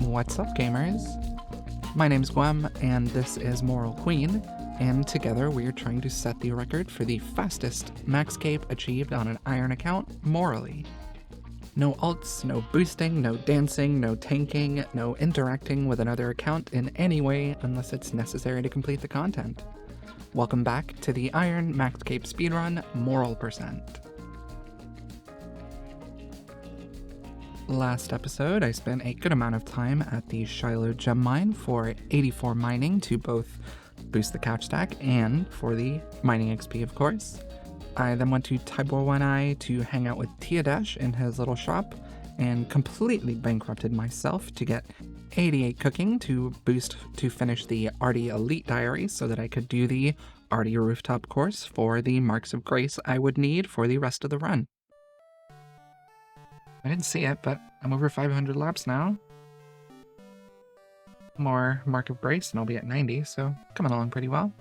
What's up, gamers? My name's Gwem, and this is Moral Queen, and together we are trying to set the record for the fastest maxcape achieved on an iron account morally. No ults, no boosting, no dancing, no tanking, no interacting with another account in any way unless it's necessary to complete the content. Welcome back to the Iron Maxcape speedrun Moral Percent. Last episode, I spent a good amount of time at the Shiloh gem mine for 84 mining to both boost the couch stack and for the mining XP, of course. I then went to Tybor One Eye to hang out with Tiadesh in his little shop and completely bankrupted myself to get 88 cooking to boost to finish the Artie Elite Diary so that I could do the Artie Rooftop course for the Marks of Grace I would need for the rest of the run. I didn't see it, but I'm over 500 laps now. More Mark of Grace and I'll be at 90, so coming along pretty well.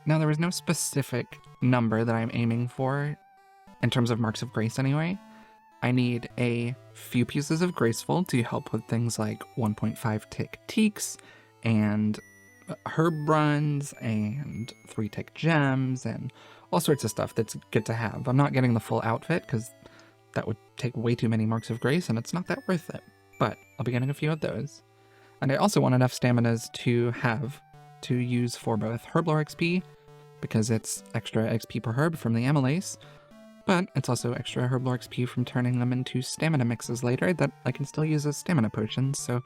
Now, there was no specific number that I'm aiming for in terms of Marks of Grace anyway. I need a few pieces of Graceful to help with things like 1.5 tick teaks and herb runs and 3 tick gems and all sorts of stuff that's good to have. I'm not getting the full outfit because that would take way too many Marks of Grace and it's not that worth it, but I'll be getting a few of those. And I also want enough staminas to use for both Herblore XP, because it's extra XP per herb from the Amylase, but it's also extra Herblore XP from turning them into stamina mixes later that I can still use as stamina potions, so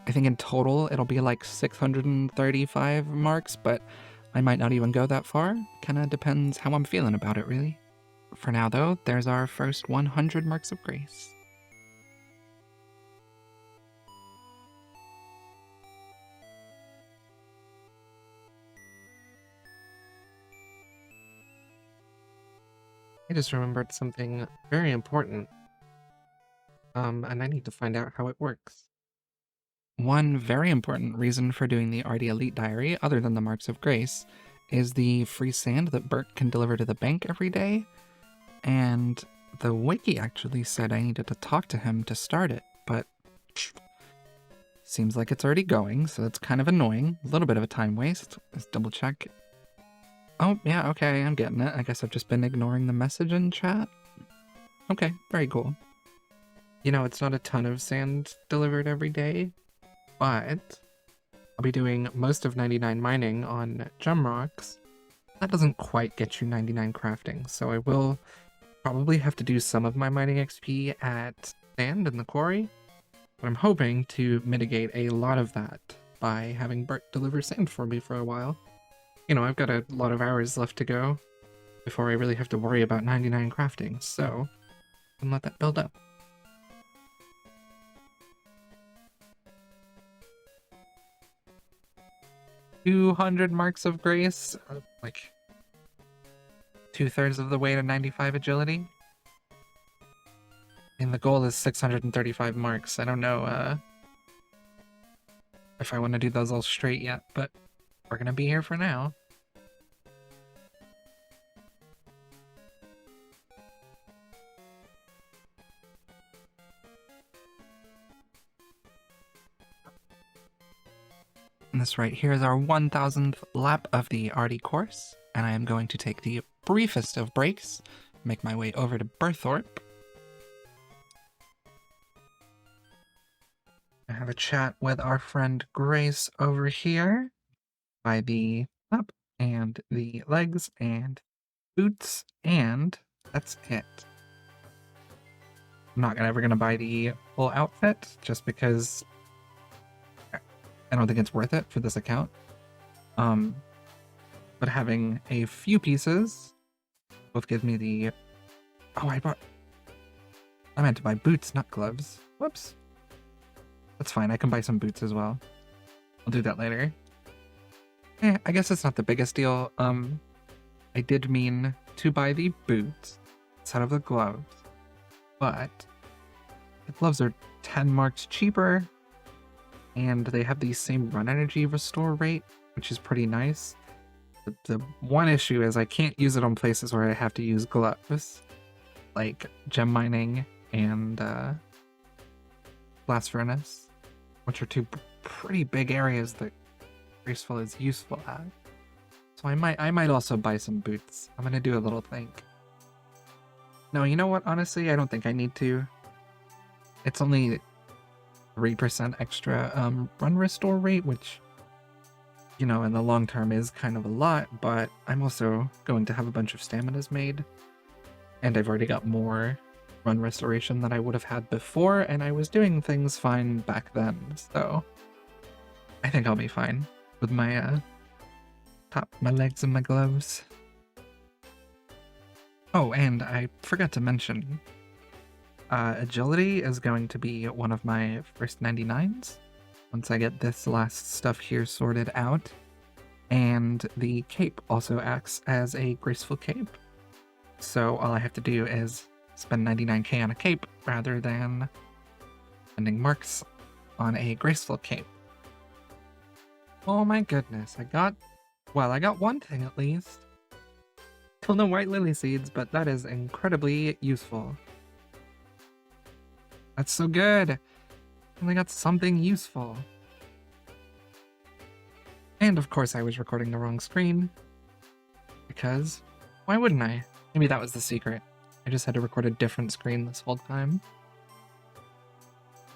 I think in total it'll be like 635 marks, but I might not even go that far. Kinda depends how I'm feeling about it, really. For now, though, there's our first 100 Marks of Grace. I just remembered something very important, and I need to find out how it works. One very important reason for doing the Artie Elite Diary, other than the Marks of Grace, is the free sand that Bert can deliver to the bank every day. And the wiki actually said I needed to talk to him to start it, but seems like it's already going, so that's kind of annoying. A little bit of a time waste. Let's double check. Oh, yeah, okay, I'm getting it. I guess I've just been ignoring the message in chat. Okay, very cool. You know, it's not a ton of sand delivered every day, but I'll be doing most of 99 mining on gem rocks. That doesn't quite get you 99 crafting, so I will probably have to do some of my mining XP at sand in the quarry, but I'm hoping to mitigate a lot of that by having Bert deliver sand for me for a while. You know, I've got a lot of hours left to go before I really have to worry about 99 crafting, so I can let that build up. $200 Marks of Grace, like 2/3 of the way to 95 agility. And the goal is 635 marks. I don't know if I want to do those all straight yet, but we're gonna be here for now. And this right here is our 1000th lap of the Artie course, and I am going to take the briefest of breaks, make my way over to Berthorpe. I have a chat with our friend Grace over here by the up and the legs and boots, and that's it. I'm not ever gonna buy the full outfit just because I don't think it's worth it for this account. But having a few pieces both give me the... Oh, I meant to buy boots, not gloves. Whoops. That's fine, I can buy some boots as well. I'll do that later. I guess it's not the biggest deal. I did mean to buy the boots instead of the gloves, but the gloves are 10 marks cheaper, and they have the same run energy restore rate, which is pretty nice. The one issue is I can't use it on places where I have to use gloves, like gem mining and blast furnace, which are two pretty big areas that graceful is useful at. So I might also buy some boots. I'm gonna do a little think. No, you know what? Honestly, I don't think I need to. It's only 3% extra run restore rate, which, you know, in the long term is kind of a lot, but I'm also going to have a bunch of staminas made. And I've already got more run restoration than I would have had before, and I was doing things fine back then, so I think I'll be fine with my my legs and my gloves. Oh, and I forgot to mention, agility is going to be one of my first 99s once I get this last stuff here sorted out. And the cape also acts as a graceful cape. So all I have to do is spend 99k on a cape rather than spending marks on a graceful cape. Oh my goodness, I got one thing at least. Still no white lily seeds, but that is incredibly useful. That's so good. Only got something useful. And of course I was recording the wrong screen. Because why wouldn't I? Maybe that was the secret. I just had to record a different screen this whole time.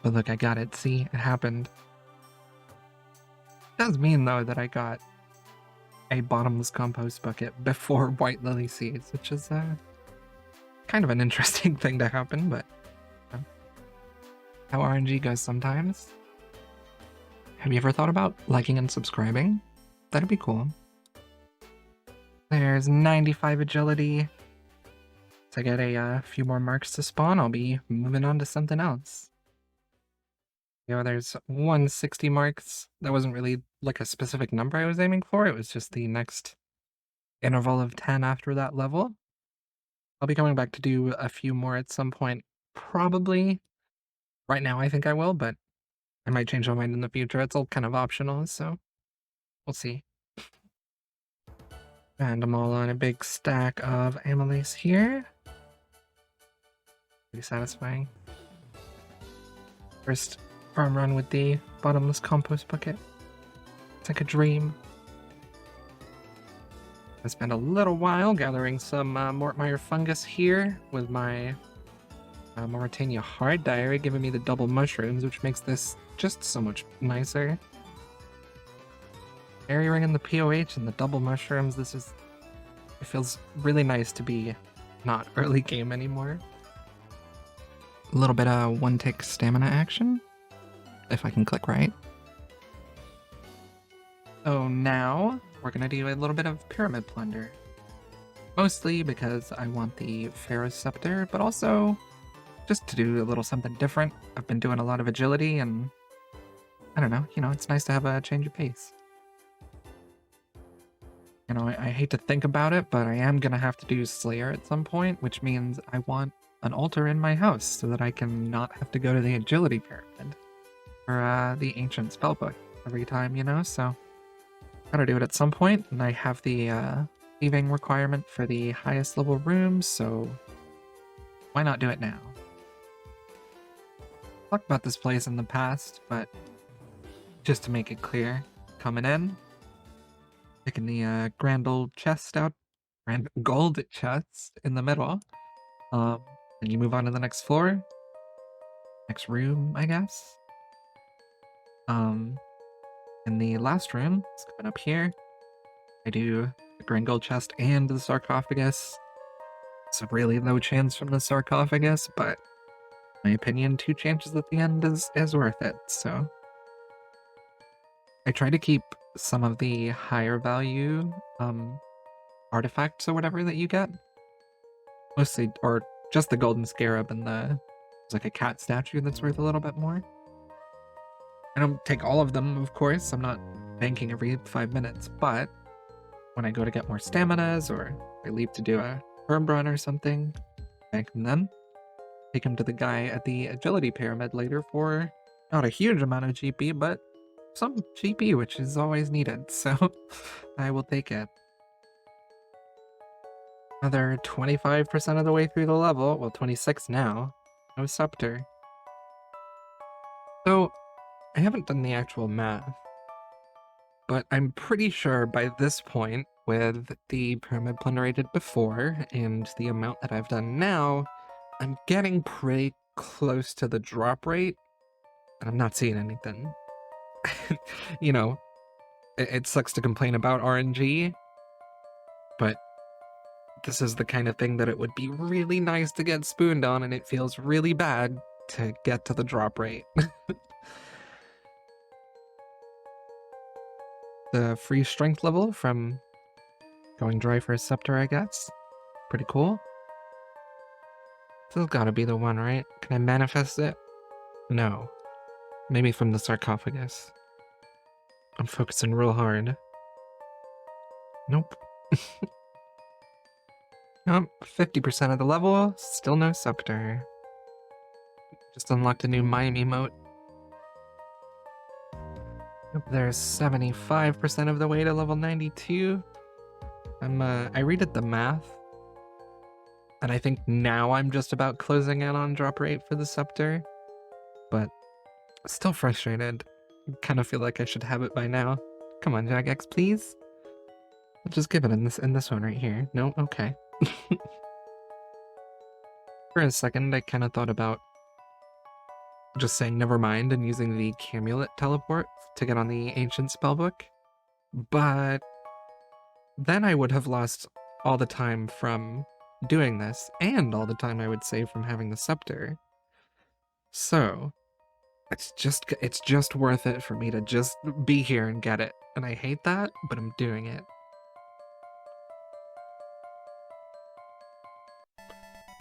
But look, I got it. See, it happened. It does mean, though, that I got a bottomless compost bucket before white lily seeds, which is kind of an interesting thing to happen, but how RNG goes sometimes. Have you ever thought about liking and subscribing? That'd be cool. There's 95 agility. So I get a few more marks to spawn, I'll be moving on to something else. You know, there's 160 marks. That wasn't really like a specific number I was aiming for, it was just the next interval of 10 after that level. I'll be coming back to do a few more at some point, probably. Right now I think I will, but I might change my mind in the future. It's all kind of optional, so we'll see. And I'm all on a big stack of amylase here. Pretty satisfying. First farm run with the bottomless compost bucket. It's like a dream. I spent a little while gathering some Mortmire fungus here with my Mauritania Hard Diary, giving me the double mushrooms, which makes this just so much nicer. Berry ring and the POH and the double mushrooms, it feels really nice to be not early game anymore. A little bit of one-tick stamina action, if I can click right. So now we're gonna do a little bit of pyramid plunder. Mostly because I want the Pharaoh's Scepter, but also just to do a little something different. I've been doing a lot of agility and I don't know, it's nice to have a change of pace. I hate to think about it, but I am gonna have to do Slayer at some point, which means I want an altar in my house so that I can not have to go to the agility pyramid or the ancient spellbook every time, so gotta do it at some point, and I have the thieving requirement for the highest level rooms, so why not do it now? Talked about this place in the past, but just to make it clear, coming in, picking the grand old chest out, grand gold chest in the middle, and you move on to the next floor, next room, I guess. In the last room, it's coming up here, I do the grand gold chest and the sarcophagus. It's a really low chance from the sarcophagus, but in my opinion, 2 chances at the end is worth it, so. I try to keep some of the higher value artifacts or whatever that you get. Mostly, or just the golden scarab and there's like a cat statue that's worth a little bit more. I don't take all of them, of course, I'm not banking every 5 minutes, but when I go to get more staminas or I leave to do a herb run or something, bank them then. Take them to the guy at the agility pyramid later for not a huge amount of GP, but some GP, which is always needed, so I will take it. Another 25% of the way through the level, well, 26 now. No scepter. So, I haven't done the actual math, but I'm pretty sure by this point, with the pyramid plunder I did before and the amount that I've done now, I'm getting pretty close to the drop rate, and I'm not seeing anything. You know, it sucks to complain about RNG, but this is the kind of thing that it would be really nice to get spooned on, and it feels really bad to get to the drop rate. The free strength level from going dry for a scepter, I guess. Pretty cool. This has gotta be the one, right? Can I manifest it? No. Maybe from the sarcophagus. I'm focusing real hard. Nope. Nope, 50% of the level, still no scepter. Just unlocked a new mime emote. Yep, there's 75% of the way to level 92. I redid the math, and I think now I'm just about closing in on drop rate for the scepter, but still frustrated. Kind of feel like I should have it by now. Come on, Jagex, please. I'll just give it in this one right here. No, okay. For a second, I kind of thought about just saying never mind and using the Camulet teleport to get on the ancient spellbook, but then I would have lost all the time from doing this, and all the time I would save from having the scepter. So, it's just worth it for me to just be here and get it. And I hate that, but I'm doing it.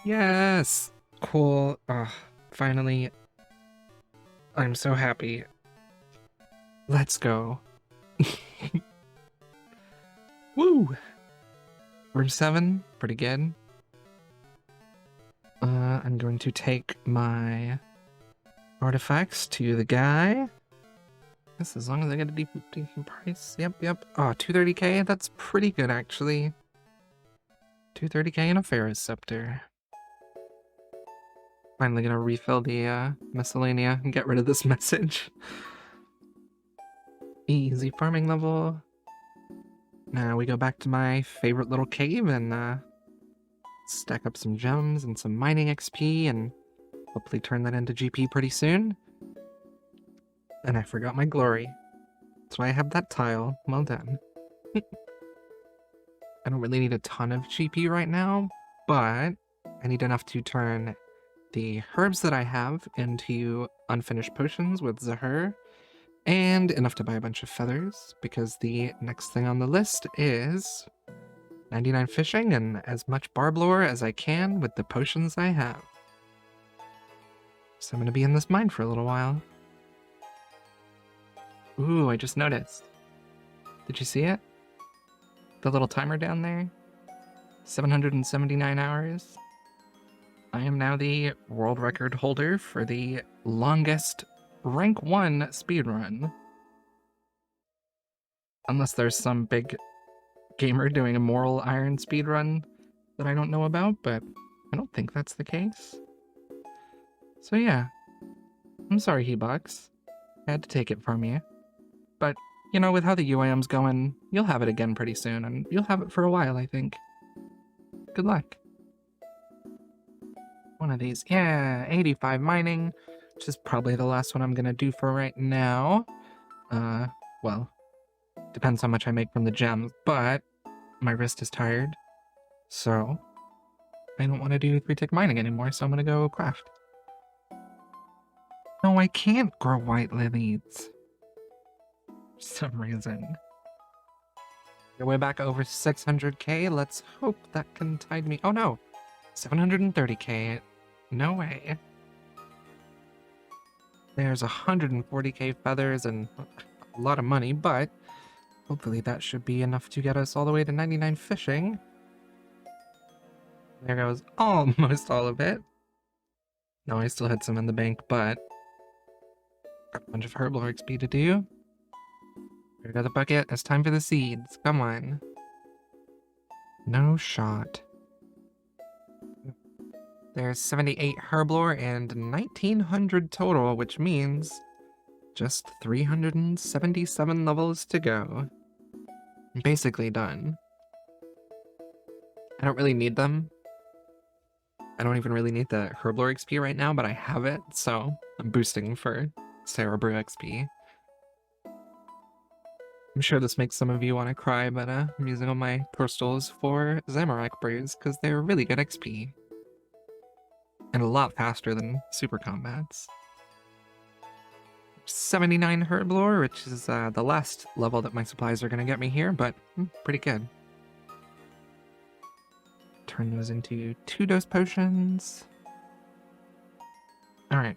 Yes! Cool. Finally. I'm so happy. Let's go. Woo! Room 7, pretty good. I'm going to take my artifacts to the guy. Yes, as long as I get a decent price. Yep. Oh, 230k? That's pretty good, actually. 230k and a Pharaoh's Scepter. Finally gonna refill the miscellanea and get rid of this message. Easy farming level. Now we go back to my favorite little cave and stack up some gems and some mining XP and hopefully turn that into GP pretty soon. And I forgot my glory. That's why I have that tile. Well done. I don't really need a ton of GP right now, but I need enough to turn the herbs that I have into unfinished potions with Zahur, and enough to buy a bunch of feathers, because the next thing on the list is 99 fishing and as much barb lore as I can with the potions I have. So I'm going to be in this mine for a little while. Ooh, I just noticed. Did you see it? The little timer down there? 779 hours. I am now the world record holder for the longest rank 1 speedrun. Unless there's some big gamer doing a moral iron speedrun that I don't know about, but I don't think that's the case. So yeah, I'm sorry, Hebox. I had to take it from you. But, you know, with how the UAM's going, you'll have it again pretty soon, and you'll have it for a while, I think. Good luck. One of these. Yeah, 85 mining, which is probably the last one I'm gonna do for right now. Well, depends how much I make from the gems, but my wrist is tired, so I don't want to do 3-tick mining anymore, so I'm gonna go craft. No, I can't grow white lilies. For some reason. We're way back over 600k. Let's hope that can tide me. Oh no, 730k. No way. There's 140k feathers and a lot of money, but hopefully that should be enough to get us all the way to 99 fishing. There goes almost all of it. No, I still had some in the bank, but got a bunch of herbal XP to do. Rid of the bucket. It's time for the seeds. Come on. No shot. There's 78 herblore and 1900 total, which means Just 377 levels to go. I'm basically done. I don't really need them. I don't even really need the Herblore XP right now, but I have it, so I'm boosting for Sarah Brew XP. I'm sure this makes some of you want to cry, but I'm using all my crystals for Zamorak brews because they're really good XP. And a lot faster than super combats. 79 Herblore, which is the last level that my supplies are going to get me here, but pretty good. Turn those into 2-dose potions. Alright,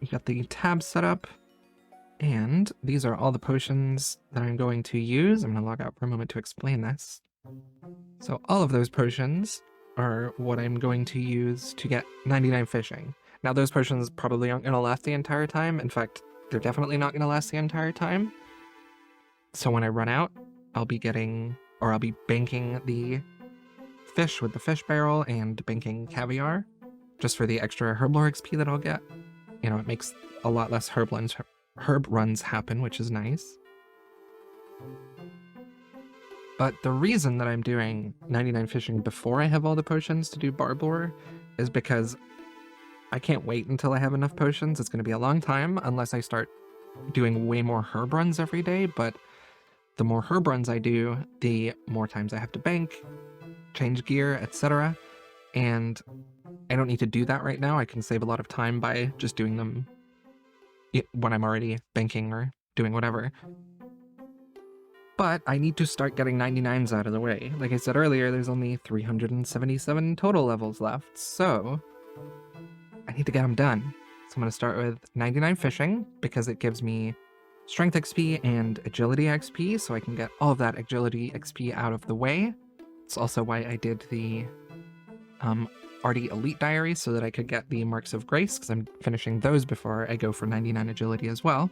we got the tab set up. And these are all the potions that I'm going to use. I'm going to log out for a moment to explain this. So all of those potions are what I'm going to use to get 99 fishing. Now those potions probably aren't going to last the entire time. In fact, they're definitely not going to last the entire time. So when I run out, I'll be banking the fish with the fish barrel and banking caviar just for the extra Herblore XP that I'll get. You know, it makes a lot less herb runs happen, which is nice. But the reason that I'm doing 99 fishing before I have all the potions to do Barblore is because I can't wait until I have enough potions. It's going to be a long time unless I start doing way more herb runs every day, but the more herb runs I do, the more times I have to bank, change gear, etc. And I don't need to do that right now. I can save a lot of time by just doing them when I'm already banking or doing whatever. But I need to start getting 99s out of the way. Like I said earlier, there's only 377 total levels left, so I need to get them done. So I'm going to start with 99 fishing, because it gives me strength XP and agility XP, so I can get all of that agility XP out of the way. It's also why I did the Artie Elite Diary, so that I could get the Marks of Grace, because I'm finishing those before I go for 99 agility as well.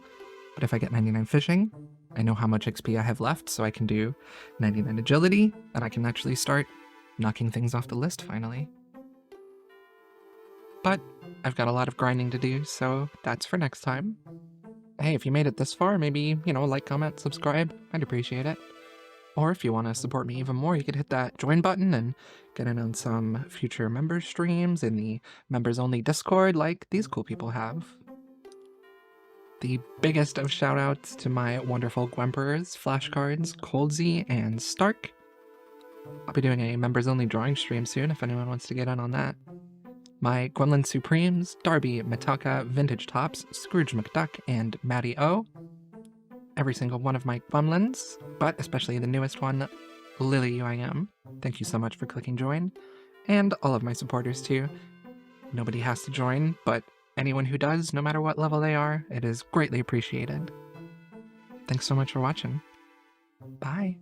But if I get 99 fishing, I know how much XP I have left, so I can do 99 agility, and I can actually start knocking things off the list finally. But I've got a lot of grinding to do, so that's for next time. Hey, if you made it this far, maybe, like, comment, subscribe. I'd appreciate it. Or if you want to support me even more, you could hit that join button and get in on some future member streams in the members-only Discord like these cool people have. The biggest of shoutouts to my wonderful Gwemperors, Flashcards, Coldsy, and Stark. I'll be doing a members-only drawing stream soon if anyone wants to get in on that. My Gwemlin Supremes, Darby, Metaka, Vintage Tops, Scrooge McDuck, and Maddie O. Every single one of my Gwemlins, but especially the newest one, Lily UIM. Thank you so much for clicking join. And all of my supporters too. Nobody has to join, but anyone who does, no matter what level they are, it is greatly appreciated. Thanks so much for watching. Bye.